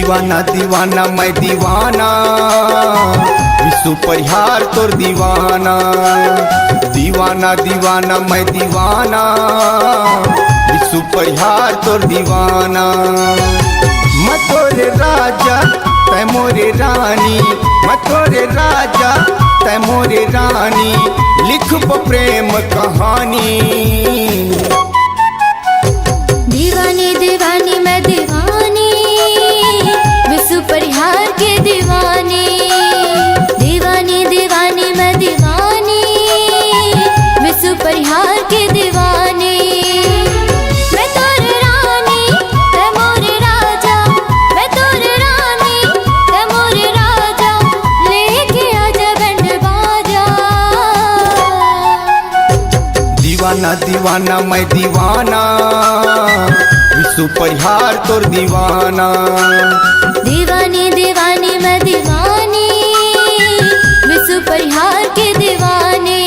दीवाना दीवाना मैं दीवाना, विश्व परिहार तोर दीवाना। दीवाना दीवाना मैं दीवाना, विश्व परिहार तोर दीवाना। मैं तोरे राजा तै मोरे रानी, मैं तोरे राजा तै मोरे रानी, लिखब प्रेम कहानी। दीवानी दीवानी मैं दीवानी, विश्व परिहार के दीवानी। दीवानी दीवानी मैं दीवानी, विश्व परिहार के दीवानी। मैं तोरे रानी तै मोरे राजा, मैं तोरे रानी तै मोरे राजा, लेके आजा बैंड बाजा। दीवाना दीवाना मैं दीवाना, विश्व परिहार तोर दीवाना। दीवानी दीवानी मैं दीवानी, विश्व परिहार के दीवानी।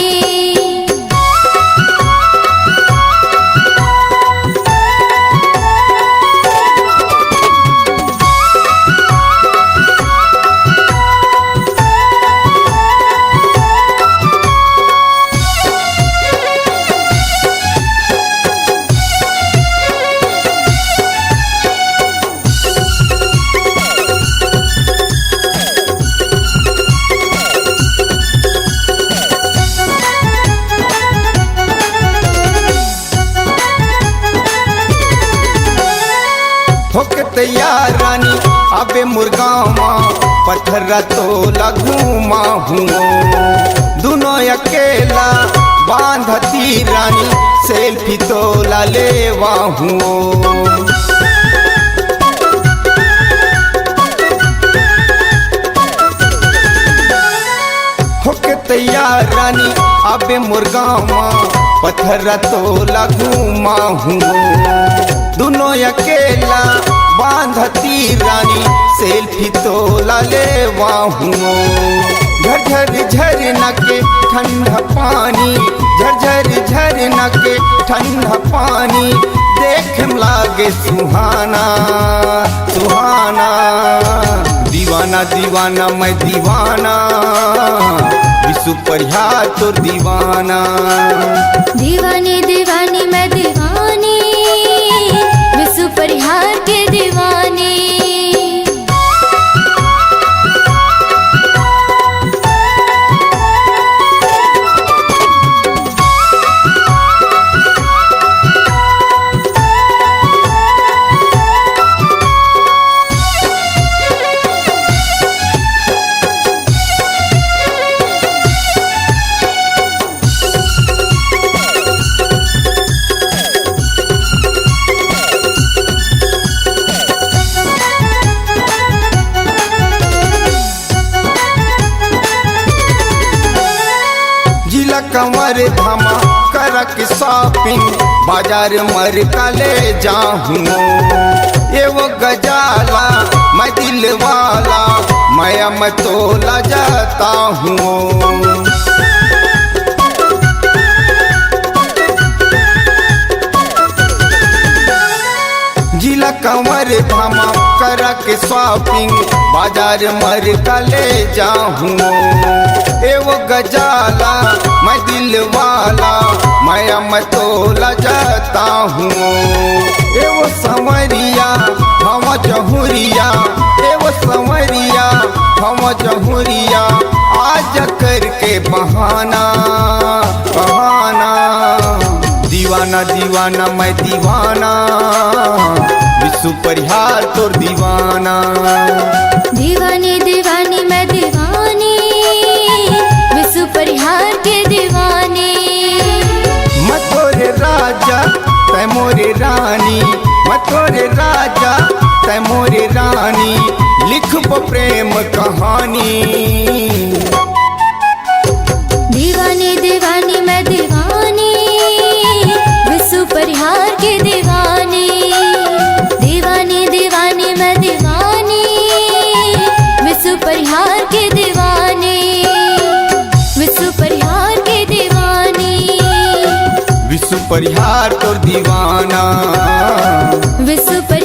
होके तैयार रानी अबे मुर्गामा, पत्थर तो लगूमा हुओ। दोनों अकेला बांधती रानी, सेल्फी तो लेवा हुओ। होके तैयार रानी अबे मुर्गामा, पत्थर तो लगूमा हुओ। दोनों अकेला बांधती रानी, सेल्फी तो लेवा हुओ। झरझर झरना के ठंडा पानी, झरझर झरना के ठंडा पानी, देख लागे सुहाना सुहाना। दीवाना दीवाना मैं दीवाना, विश्व परिहार तोर दीवाना। दीवानी दीवानी मैं दीवानी, विश्व परिहार के दीवानी। कंवर धामा करक शॉपिंग, बाजार मर का ले जाऊँ। ये वो गजाला मैं दिल वाला, मैं तोला जाता हूँ। जिला कंवर धामा करक शॉपिंग, बाजार मर का ले जाऊँ। ए वो गजाला मैं दिल वाला, मैं तोला जाता हूँ। ए वो संवरिया हम जहुरिया, ए वो संवरिया हम जहुरिया, आज करके बहाना बहाना। दीवाना दीवाना मैं दीवाना, विश्व परिहार तोर दीवाना। दीवानी दीवानी मैं दीवानी, विश्व परिहार के दीवानी। मैं तोरे राजा तै मोरे रानी, मैं तोरे राजा तै मोरे रानी, लिखब प्रेम कहानी। दीवानी दीवानी मैं दीवानी, विश्व परिहार के दीवानी। दीवानी दीवानी मैं दीवानी, विश्व परिहार के दीवानी। विश्व परिहार के दीवानी, विश्व परिहार तोर दीवाना। विश्व परिहार